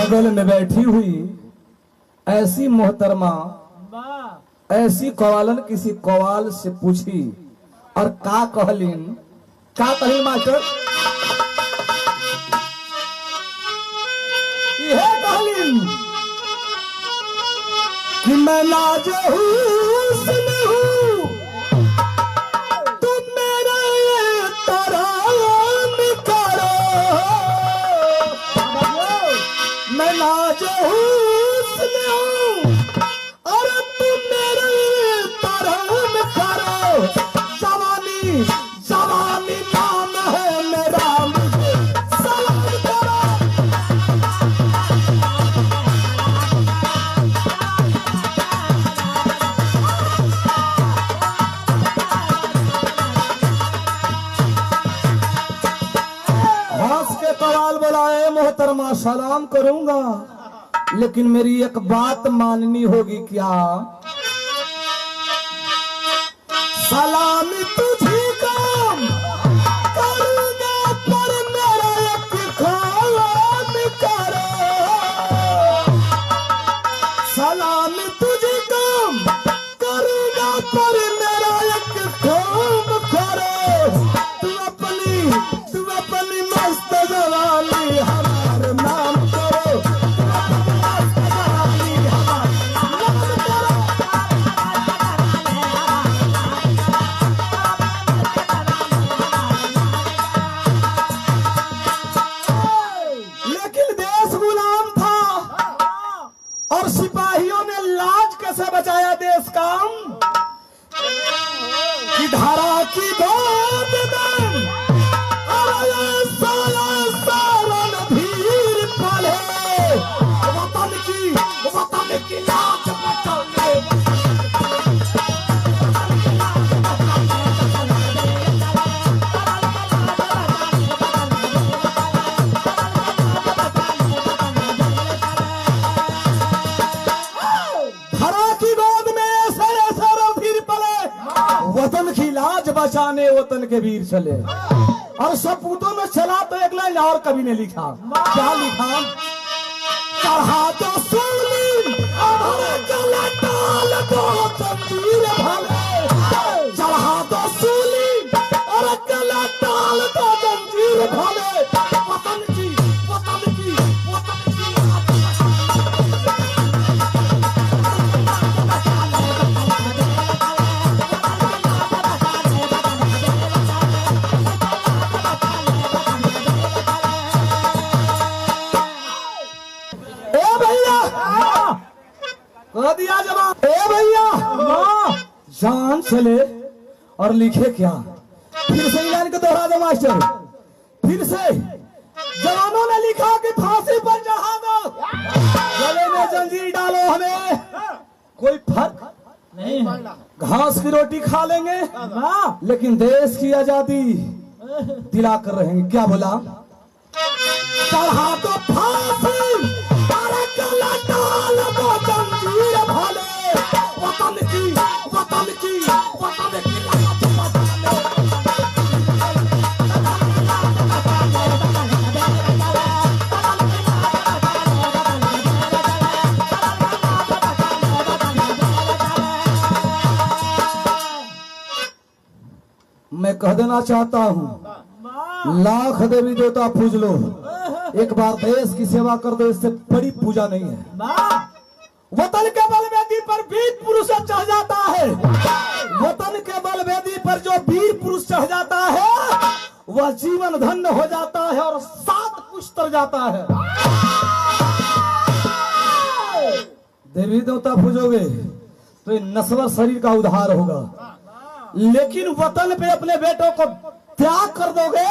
बगल में बैठी हुई ऐसी मोहतरमा ऐसी कवालन किसी कवाल से पूछी और का कहलीन मास्टर यह कहलीन कि मैं नाज हुस्न हूँ तुम मेरे तराम करो मैं नाज हुस्न हूँ और तुम मेरे तराम करो जवानी जवानी नाम है मेरा मुझे सलाम करो कवाल बुलाए मोहतरमा सलाम करूंगा लेकिन मेरी एक बात माननी होगी क्या सलाम तुझी काम करूंगा पर मेरा एक ख्याल करो सलाम तुझी काम करूंगा पर मेरा एक ख्याल करो तू अपनी मस्त जवानी हमारे नाम करो मस्त जवानी हमारे नाम करो लेकिन देश गुलाम था और सिपाहियों ने लाज कैसे बचाया देश का कि धारा की गोद में वतन की लाज बचाने धरा की गोद में ऐसे ऐसे रणधीर पले वतन की लाज बचाने वतन के वीर चले और सपूतों में चला तो एक लाइन और कवि ने लिखा क्या लिखा चढ़ा तो सूली हमारे गला डाल दो जंजीर भले चढ़ा तो सूली और गला डाल दो जंजीर भले वतन की कह दिया जवाब ए भैया जान चले और लिखे क्या फिर से लाइन को दोहरा दो मास्टर फिर से जवानों ने लिखा कि फांसी पर चढ़ा दो गले में जंजीर डालो हमें कोई फर्क नहीं घास की रोटी खा लेंगे लेकिन देश की आजादी दिला कर रहेंगे क्या बोला चढ़ा दो फांसी गला डाल दो जंजीर भले वतन की लाज बचाने मैं कह देना चाहता हूँ लाख देवी देवता पूज लो एक बार देश की सेवा कर दो इससे बड़ी पूजा नहीं है वतन के बलवेदी पर वीर पुरुष चढ़ जाता है वतन के बलवेदी पर जो वीर पुरुष चढ़ जाता है वह जीवन धन्य हो जाता है और 7 कुछ तर जाता है देवी देवता पूजोगे तो ये नश्वर शरीर का उद्धार होगा लेकिन वतन पे अपने बेटों को त्याग कर दोगे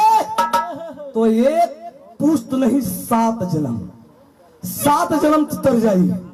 तो एक पुष्ट नहीं 7 जन्म तर जाएगी